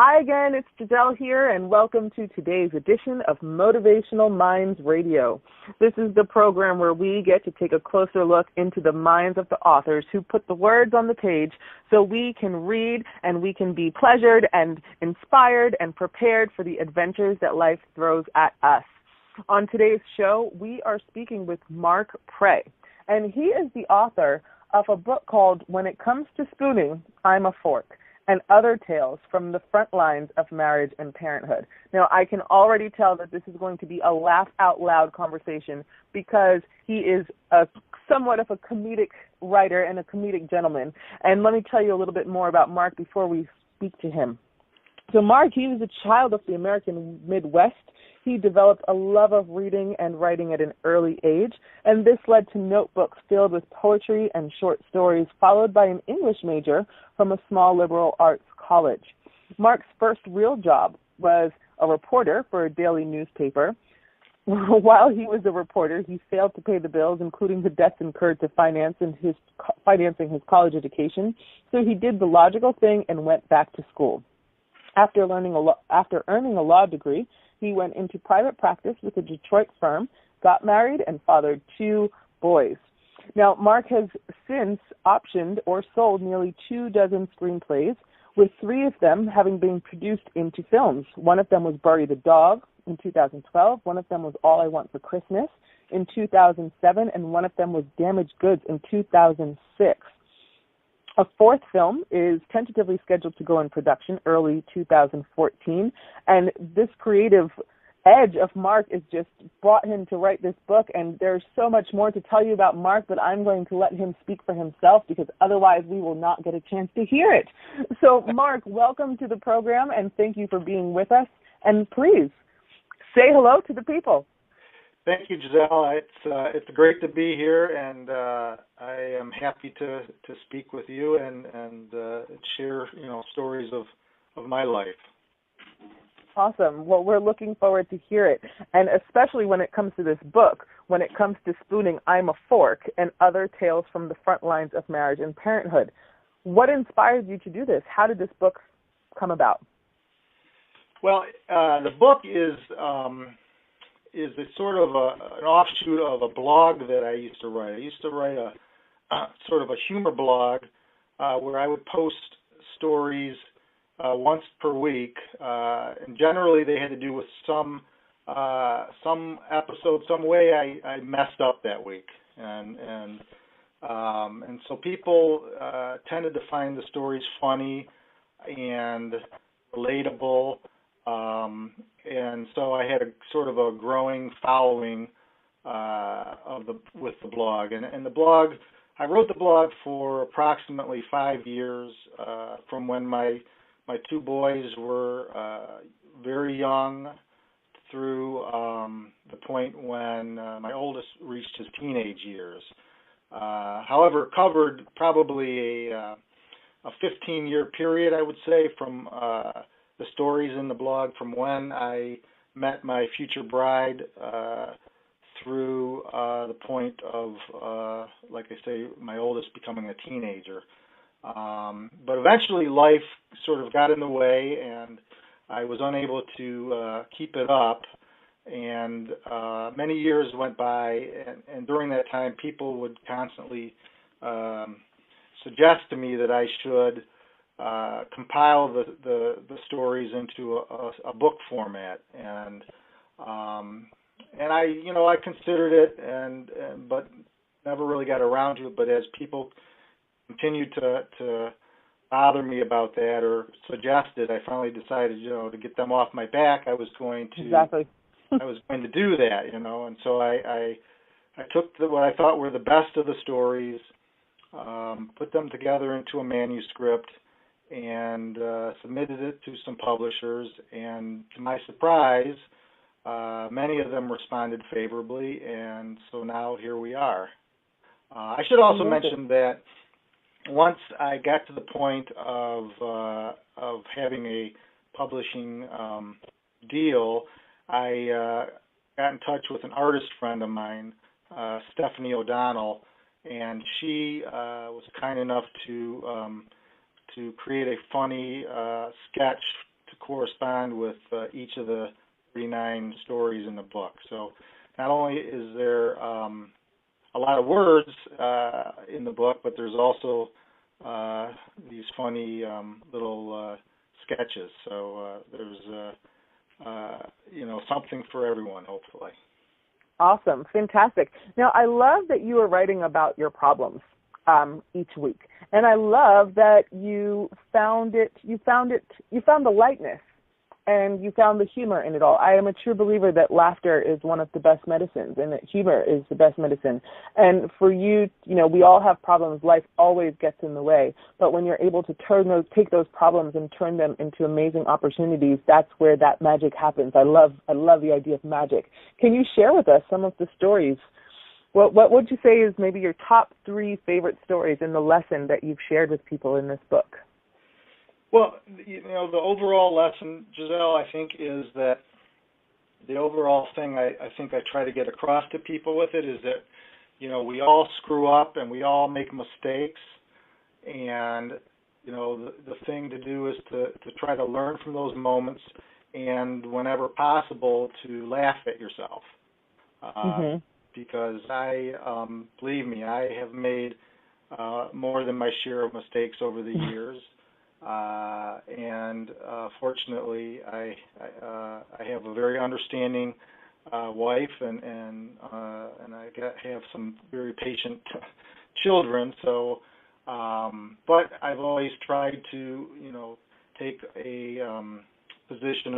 Hi again, it's Jeselle here, and welcome to today's edition of Motivational Minds Radio. This is the program where we get to take a closer look into the minds of the authors who put the words on the page so we can read and we can be pleasured and inspired and prepared for the adventures that life throws at us. On today's show, we are speaking with Marc L, and he is the author of a book called When It Comes to Spooning, I'm a Fork, and Other Tales from the Front Lines of Marriage and Parenthood. Now, I can already tell that this is going to be a laugh-out-loud conversation because he is somewhat of a comedic writer and a comedic gentleman. And let me tell you a little bit more about Marc before we speak to him. So Marc, he was a child of the American Midwest. He developed a love of reading and writing at an early age, and this led to notebooks filled with poetry and short stories, followed by an English major from a small liberal arts college. Marc's first real job was a reporter for a daily newspaper. While he was a reporter, he failed to pay the bills, including the debts incurred to financing his college education, so he did the logical thing and went back to school. After earning a law degree, he went into private practice with a Detroit firm, got married, and fathered 2 boys. Now, Marc has since optioned or sold nearly 24 screenplays, with 3 of them having been produced into films. One of them was Bury the Dog in 2012, one of them was All I Want for Christmas in 2007, and one of them was Damaged Goods in 2006. A 4th film is tentatively scheduled to go in production early 2014, and this creative edge of Marc is just brought him to write this book, and there's so much more to tell you about Marc, but I'm going to let him speak for himself because otherwise we will not get a chance to hear it. So, Marc, welcome to the program, and thank you for being with us, and please say hello to the people. Thank you, Jeselle. It's great to be here, and I am happy to speak with you and share stories of my life. Awesome. Well, we're looking forward to hear it, and especially when it comes to this book, when it comes to Spooning, I'm a Fork, and Other Tales from the Front Lines of Marriage and Parenthood. What inspired you to do this? How did this book come about? Well, the book is a sort of an offshoot of a blog that I used to write. I used to write a sort of a humor blog where I would post stories once per week, and generally they had to do with some episode, some way I messed up that week, and so people tended to find the stories funny and relatable. And so I had a sort of a growing following with the blog, and the blog. I wrote the blog for approximately 5 years, from when my 2 boys were very young through the point when my oldest reached his teenage years. However, covered probably a 15-year period, I would say, from the stories in the blog from when I met my future bride through the point of, like I say, my oldest becoming a teenager. But eventually life sort of got in the way, and I was unable to keep it up. And many years went by, and during that time people would constantly suggest to me that I should compile the stories into a book format, and I considered it, but never really got around to it. But as people continued to bother me about that or suggest it, I finally decided, to get them off my back, I was going to do that, and so I took what I thought were the best of the stories, put them together into a manuscript, and submitted it to some publishers, and to my surprise, many of them responded favorably, and so now here we are. I should also mention that once I got to the point of having a publishing deal, I got in touch with an artist friend of mine, Stephanie O'Donnell, and she was kind enough to create a funny sketch to correspond with each of the 39 stories in the book. So not only is there a lot of words in the book, but there's also these funny little sketches. So there's something for everyone, hopefully. Awesome. Fantastic. Now, I love that you are writing about your problems each week. And I love that you found the lightness, and you found the humor in it all. I am a true believer that laughter is one of the best medicines, and that humor is the best medicine. And for you, we all have problems. Life always gets in the way. But when you're able to take those problems and turn them into amazing opportunities, that's where that magic happens. I love the idea of magic. Can you share with us some of the stories? What would you say is maybe your top 3 favorite stories in the lesson that you've shared with people in this book? Well, the overall lesson, Jeselle, I think, is that the overall thing I think I try to get across to people with it is that, we all screw up and we all make mistakes, and, the thing to do is to try to learn from those moments, and whenever possible to laugh at yourself. Because believe me, I have made more than my share of mistakes over the years. And fortunately, I have a very understanding wife, and I have some very patient children. So, but I've always tried to, take a position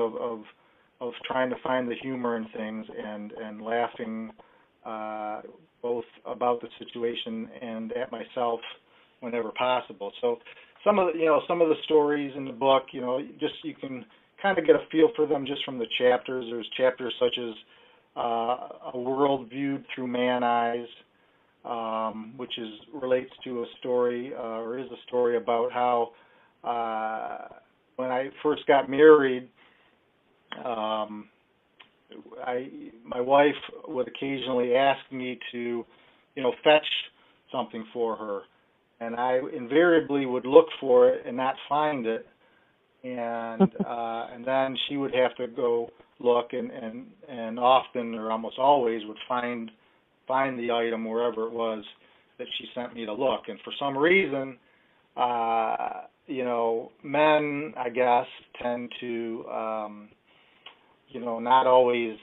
of trying to find the humor in things and laughing both about the situation and at myself whenever possible. So. Some of the stories in the book, you can kind of get a feel for them just from the chapters. There's chapters such as A World Viewed Through Man Eyes, which relates to a story, or is a story about how when I first got married, my wife would occasionally ask me to, fetch something for her. And I invariably would look for it and not find it, and and then she would have to go look, and often or almost always would find the item wherever it was that she sent me to look. And for some reason, men, I guess, tend to not always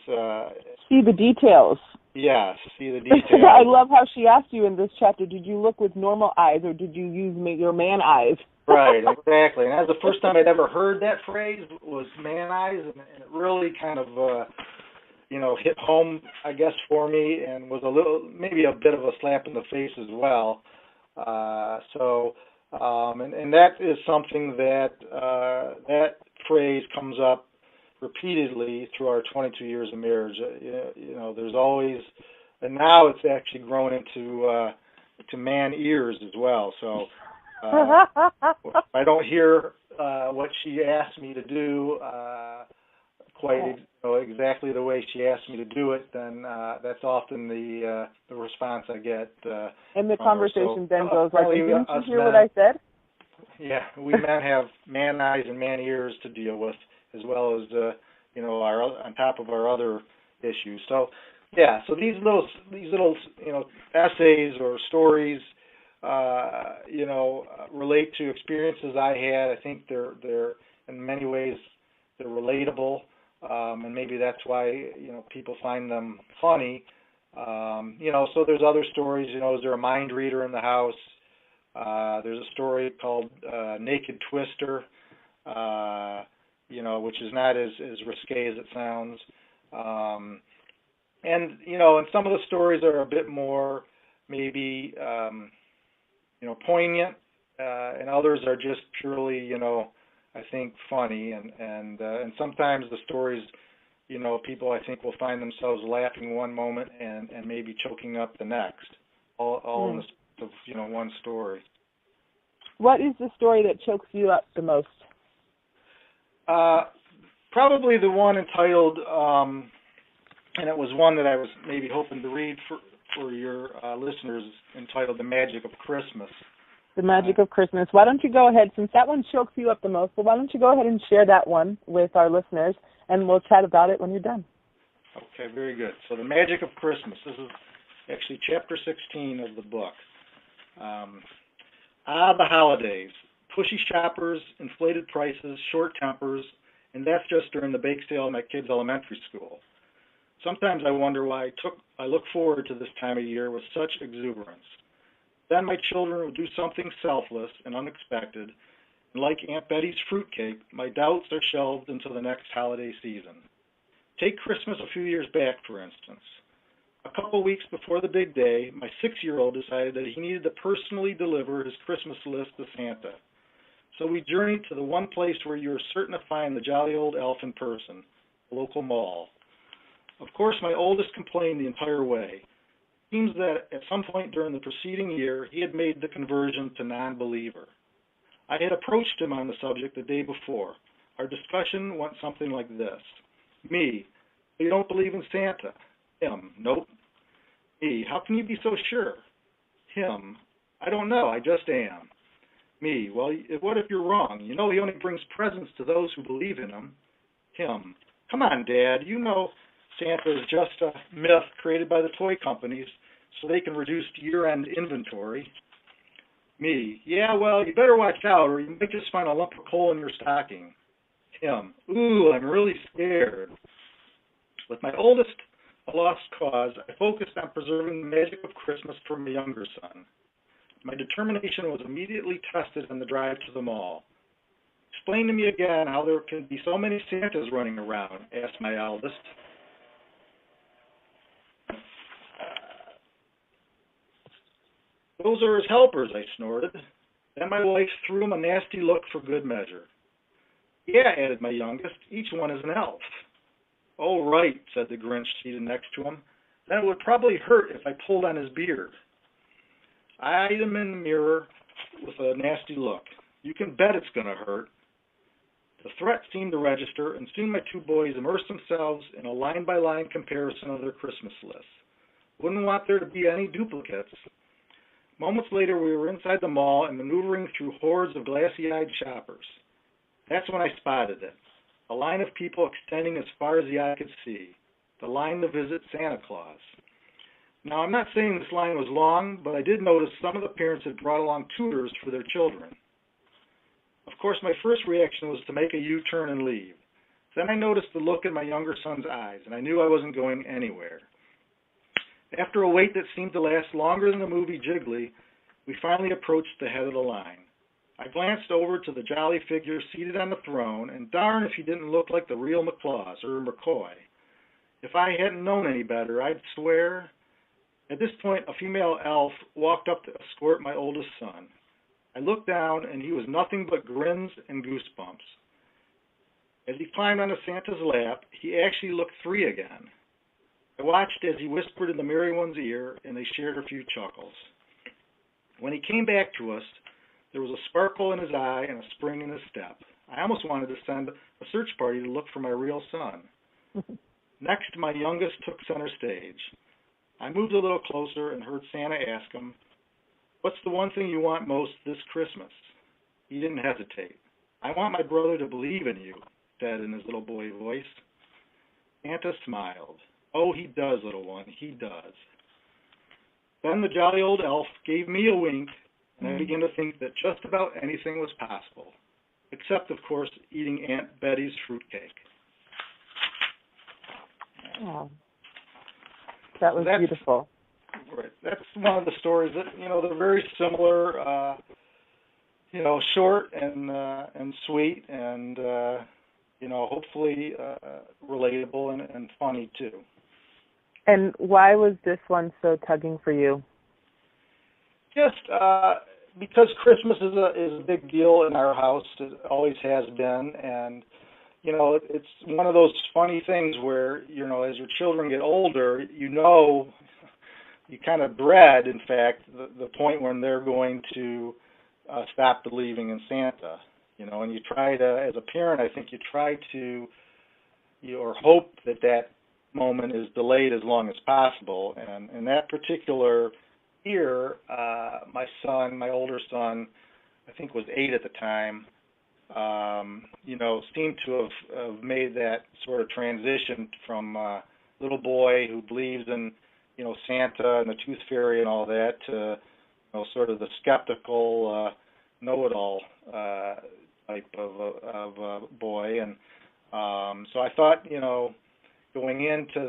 see the details. Yes, see the details. I love how she asked you in this chapter, did you look with normal eyes or did you use your man eyes? Right, exactly. And that was the first time I'd ever heard that phrase, was man eyes, and it really kind of, hit home, I guess, for me, and was maybe a bit of a slap in the face as well. And that is something that that phrase comes up repeatedly through our 22 years of marriage. There's always, and now it's actually grown into to man ears as well. So if I don't hear what she asked me to do quite exactly the way she asked me to do it, then that's often the response I get. And the conversation then goes like, didn't you hear what I said? Yeah, we men have man eyes and man ears to deal with, as well as on top of our other issues. So yeah, so these little essays or stories relate to experiences I had. I think they're in many ways they're relatable, and maybe that's why people find them funny. So there's other stories. Is there a mind reader in the house? There's a story called Naked Twister, which is not as risque as it sounds. And some of the stories are a bit more maybe, poignant, and others are just purely, I think, funny. And sometimes the stories, people I think will find themselves laughing one moment and maybe choking up the next, all in the space of, one story. What is the story that chokes you up the most? Probably the one entitled, and it was one that I was maybe hoping to read for your listeners, entitled "The Magic of Christmas." The Magic of Christmas. Why don't you go ahead, since that one chokes you up the most, well, why don't you go ahead and share that one with our listeners, and we'll chat about it when you're done. Okay, very good. So The Magic of Christmas. This is actually chapter 16 of the book. The holidays. Pushy shoppers, inflated prices, short tempers, and that's just during the bake sale at my kids' elementary school. Sometimes I wonder why I look forward to this time of year with such exuberance. Then my children will do something selfless and unexpected, and like Aunt Betty's fruitcake, my doubts are shelved until the next holiday season. Take Christmas a few years back, for instance. A couple weeks before the big day, my 6-year-old decided that he needed to personally deliver his Christmas list to Santa. So we journeyed to the one place where you are certain to find the jolly old elf in person, the local mall. Of course, my oldest complained the entire way. It seems that at some point during the preceding year, he had made the conversion to non-believer. I had approached him on the subject the day before. Our discussion went something like this. Me, you don't believe in Santa. Him, nope. Me, how can you be so sure? Him, I don't know, I just am. Me, well, what if you're wrong? You know he only brings presents to those who believe in him. Him, come on, Dad, you know Santa is just a myth created by the toy companies so they can reduce year-end inventory. Me, yeah, well, you better watch out or you might just find a lump of coal in your stocking. Him, ooh, I'm really scared. With my oldest a lost cause, I focused on preserving the magic of Christmas for my younger son. My determination was immediately tested on the drive to the mall. Explain to me again how there can be so many Santas running around, asked my eldest. Those are his helpers, I snorted. Then my wife threw him a nasty look for good measure. Yeah, added my youngest, each one is an elf. Oh, right, said the Grinch seated next to him. Then it would probably hurt if I pulled on his beard. I eyed him in the mirror with a nasty look. You can bet it's going to hurt. The threat seemed to register, and soon my two boys immersed themselves in a line-by-line comparison of their Christmas lists. Wouldn't want there to be any duplicates. Moments later, we were inside the mall and maneuvering through hordes of glassy-eyed shoppers. That's when I spotted it. A line of people extending as far as the eye could see. The line to visit Santa Claus. Now, I'm not saying this line was long, but I did notice some of the parents had brought along tutors for their children. Of course, my first reaction was to make a U-turn and leave. Then I noticed the look in my younger son's eyes, and I knew I wasn't going anywhere. After a wait that seemed to last longer than the movie Jiggly, we finally approached the head of the line. I glanced over to the jolly figure seated on the throne, and darn if he didn't look like the real McClaus, or McCoy. If I hadn't known any better, I'd swear. At this point, a female elf walked up to escort my oldest son. I looked down, and he was nothing but grins and goosebumps. As he climbed onto Santa's lap, he actually looked 3 again. I watched as he whispered in the merry one's ear, and they shared a few chuckles. When he came back to us, there was a sparkle in his eye and a spring in his step. I almost wanted to send a search party to look for my real son. Next, my youngest took center stage. I moved a little closer and heard Santa ask him, "What's the one thing you want most this Christmas?" He didn't hesitate. "I want my brother to believe in you," he said in his little boy voice. Santa smiled. "Oh, he does, little one, he does." Then the jolly old elf gave me a wink, and I began to think that just about anything was possible, except, of course, eating Aunt Betty's fruitcake. Oh, that was beautiful. Right. That's one of the stories that, they're very similar, short and sweet and, hopefully relatable and funny, too. And why was this one so tugging for you? Just because Christmas is a big deal in our house. It always has been, and it's one of those funny things where as your children get older, you kind of dread, in fact, the point when they're going to stop believing in Santa. And you try to, as a parent, I think you try to, or hope that moment is delayed as long as possible. And in that particular year, my son, my older son, I think was 8 at the time, seemed to have made that sort of transition from little boy who believes in, Santa and the Tooth Fairy and all that to, sort of the skeptical, know-it-all type of boy. And so I thought, going into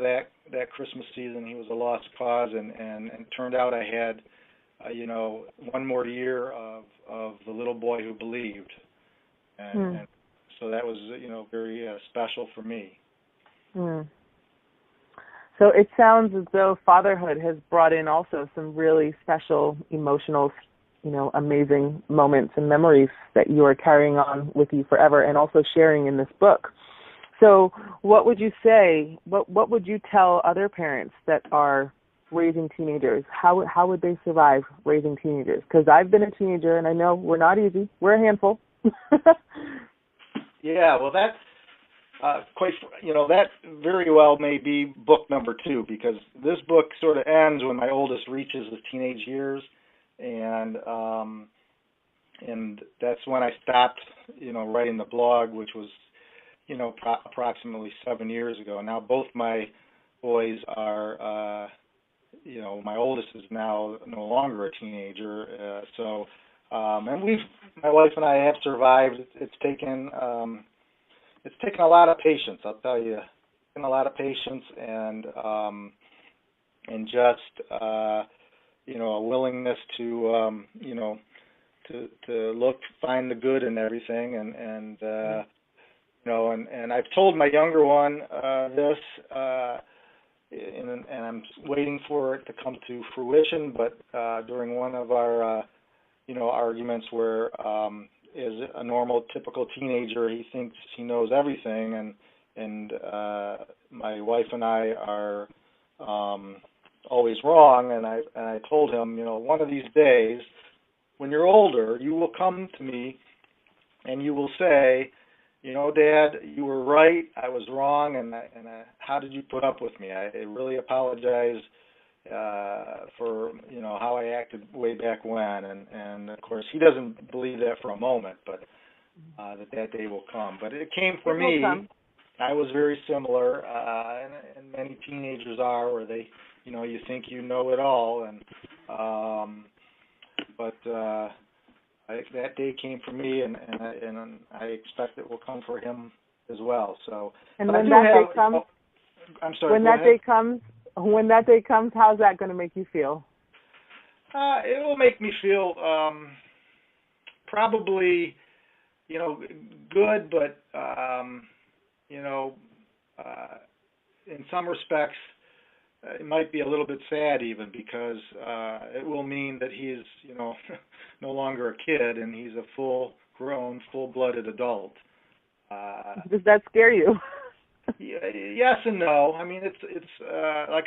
that Christmas season, he was a lost cause, and it turned out I had, one more year of the little boy who believed, and so that was, very special for me. So it sounds as though fatherhood has brought in also some really special, emotional, amazing moments and memories that you are carrying on with you forever, and also sharing in this book. So what would you say, what would you tell other parents that are raising teenagers? How would they survive raising teenagers? Because I've been a teenager, and I know we're not easy. We're a handful. Yeah, well, that's that very well may be book number 2, because this book sort of ends when my oldest reaches his teenage years, and that's when I stopped, writing the blog, which was, approximately 7 years ago. Now both my boys are, my oldest is now no longer a teenager, and my wife and I have survived. It's taken a lot of patience, I'll tell you, a lot of patience, and just a willingness to find the good in everything, and I've told my younger one this, and I'm waiting for it to come to fruition. But during one of our arguments where as a normal, typical teenager, he thinks he knows everything, and my wife and I are always wrong. And I told him, one of these days, when you're older, you will come to me and you will say, Dad, you were right, I was wrong, and how did you put up with me? I really apologize for how I acted way back when, and of course he doesn't believe that for a moment, but that day will come. But it came for me. I was very similar, and many teenagers are, where they, you think you know it all, but that day came for me, and I expect it will come for him as well. So, and when that day comes, I'm sorry. When that day comes, how's that going to make you feel? It will make me feel probably, good, but in some respects, it might be a little bit sad even, because it will mean that he is, no longer a kid, and he's a full-grown, full-blooded adult. Does that scare you? Yes and no. I mean, it's like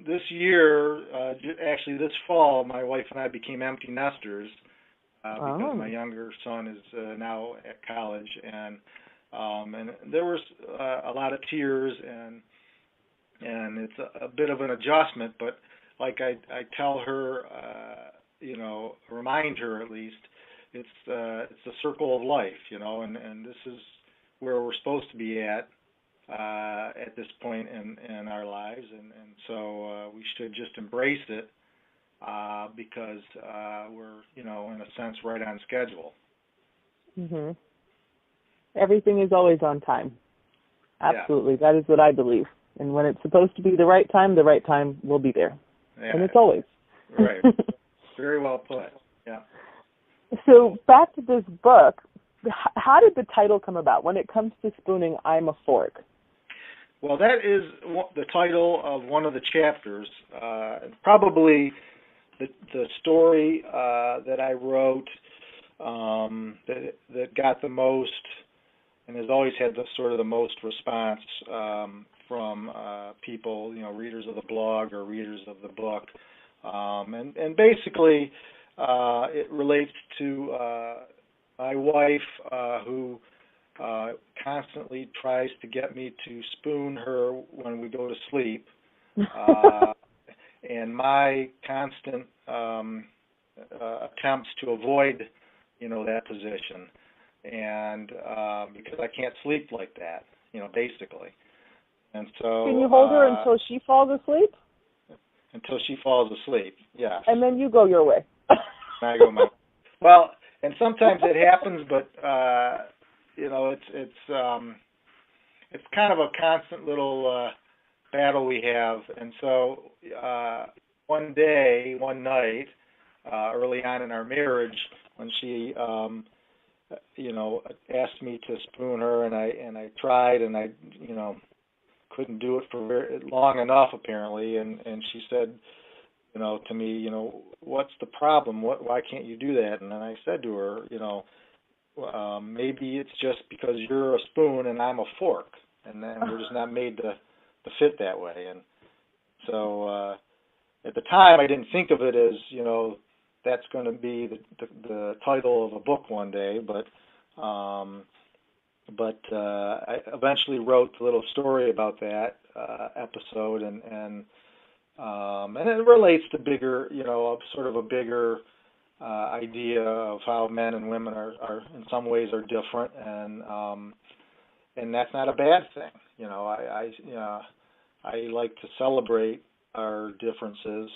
this year, actually this fall, my wife and I became empty nesters because my younger son is now at college, and there was a lot of tears, and it's a bit of an adjustment, but like I tell her, remind her at least, it's the circle of life, and this is where we're supposed to be at this point in our lives, and so we should just embrace it because we're, in a sense, right on schedule. Mhm. Everything is always on time. Absolutely, yeah. That is what I believe. And when it's supposed to be the right time will be there. Yeah. And it's always. Right. Very well put. Yeah. So back to this book, how did the title come about? When it comes to spooning, I'm a fork. Well, that is the title of one of the chapters. Probably the story that I wrote that got the most, and has always had the most response from people, readers of the blog or readers of the book, and basically it relates to my wife who constantly tries to get me to spoon her when we go to sleep, and my constant attempts to avoid, that position, and because I can't sleep like that, basically. And so can you hold her until she falls asleep? Until she falls asleep, yes. And then you go your way. I go my way. Well, and sometimes it happens, but it's kind of a constant little battle we have. And so one night, early on in our marriage, when she asked me to spoon her, and I tried, and I couldn't do it for very long enough, apparently, and she said, to me, what's the problem? Why can't you do that? And then I said to her, maybe it's just because you're a spoon and I'm a fork, and then we're just not made to fit that way. And so at the time, I didn't think of it as, that's going to be the title of a book one day, but I eventually wrote a little story about that episode, and it relates to bigger, sort of a bigger idea of how men and women are in some ways are different, and that's not a bad thing. I like to celebrate our differences.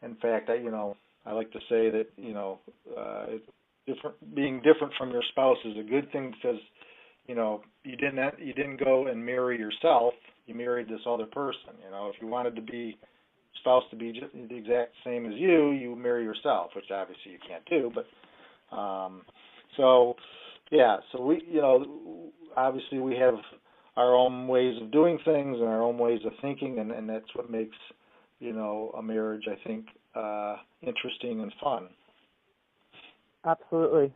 In fact, I like to say that being different from your spouse is a good thing, because you didn't go and marry yourself. You married this other person. If you wanted spouse to be just the exact same as you marry yourself, which obviously you can't do. But so we obviously we have our own ways of doing things and our own ways of thinking, and that's what makes a marriage, I think, interesting and fun. Absolutely.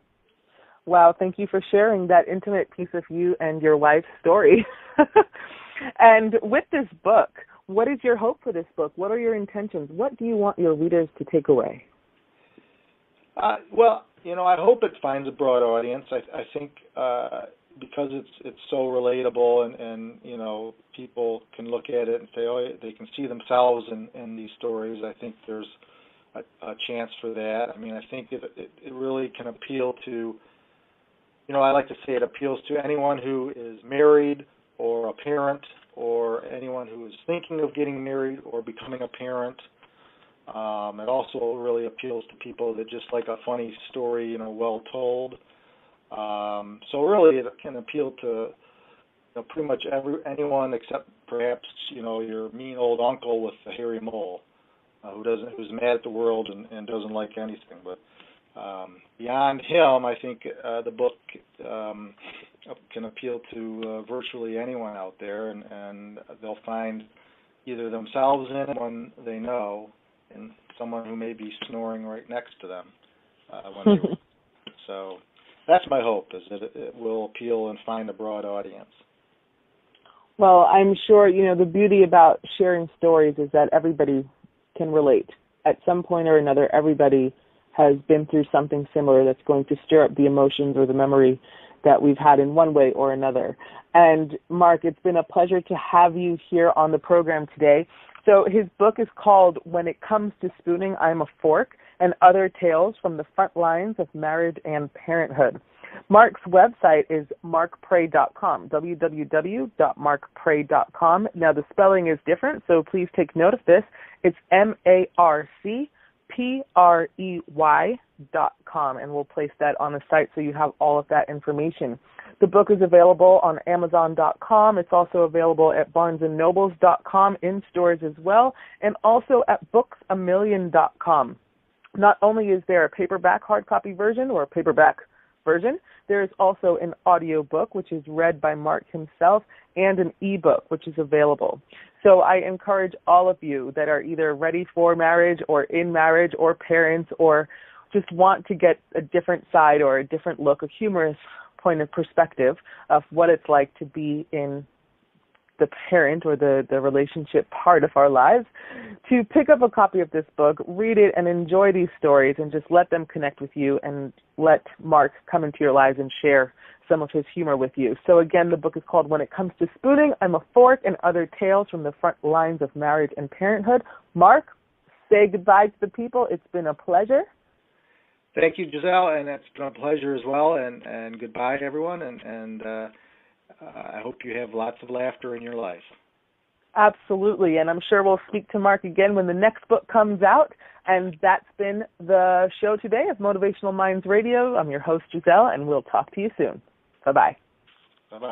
Wow, thank you for sharing that intimate piece of you and your wife's story. And with this book, what is your hope for this book? What are your intentions? What do you want your readers to take away? Well, I hope it finds a broad audience. I think because it's so relatable, and people can look at it and say, oh, they can see themselves in these stories. I think there's a chance for that. I mean, I think it really can appeal to, I like to say it appeals to anyone who is married or a parent, or anyone who is thinking of getting married or becoming a parent. It also really appeals to people that just like a funny story, well told. So really it can appeal to pretty much anyone except perhaps, your mean old uncle with the hairy mole. Who's mad at the world and doesn't like anything. But beyond him, I think the book can appeal to virtually anyone out there, and they'll find either themselves in someone they know, and someone who may be snoring right next to them when they read. So that's my hope, is that it will appeal and find a broad audience. Well, I'm sure, the beauty about sharing stories is that everybody can relate. At some point or another, everybody has been through something similar that's going to stir up the emotions or the memory that we've had in one way or another. And Marc, it's been a pleasure to have you here on the program today. So his book is called When It Comes to Spooning, I'm a Fork, and Other Tales from the Front Lines of Marriage and Parenthood. Marc's website is marcpray.com, www.marcpray.com. Now, the spelling is different, so please take note of this. It's MarcPrey.com, and we'll place that on the site so you have all of that information. The book is available on Amazon.com. It's also available at BarnesandNobles.com, in stores as well, and also at BooksAMillion.com. Not only is there a paperback hard copy version or a paperback version, there is also an audio book, which is read by Marc himself, and an ebook, which is available. So I encourage all of you that are either ready for marriage or in marriage or parents or just want to get a different side or a different look, a humorous point of perspective of what it's like to be in the parent or the relationship part of our lives, to pick up a copy of this book, read it, and enjoy these stories, and just let them connect with you, and let Marc come into your lives and share some of his humor with you. So again, the book is called When It Comes to Spooning, I'm a Fork and Other Tales from the Front Lines of Marriage and Parenthood. Marc, say goodbye to the people. It's been a pleasure. Thank you, Jeselle, and it's been a pleasure as well, and goodbye to everyone, and I hope you have lots of laughter in your life. Absolutely, and I'm sure we'll speak to Marc again when the next book comes out. And that's been the show today of Motivational Minds Radio. I'm your host, Jeselle, and we'll talk to you soon. Bye-bye. Bye-bye.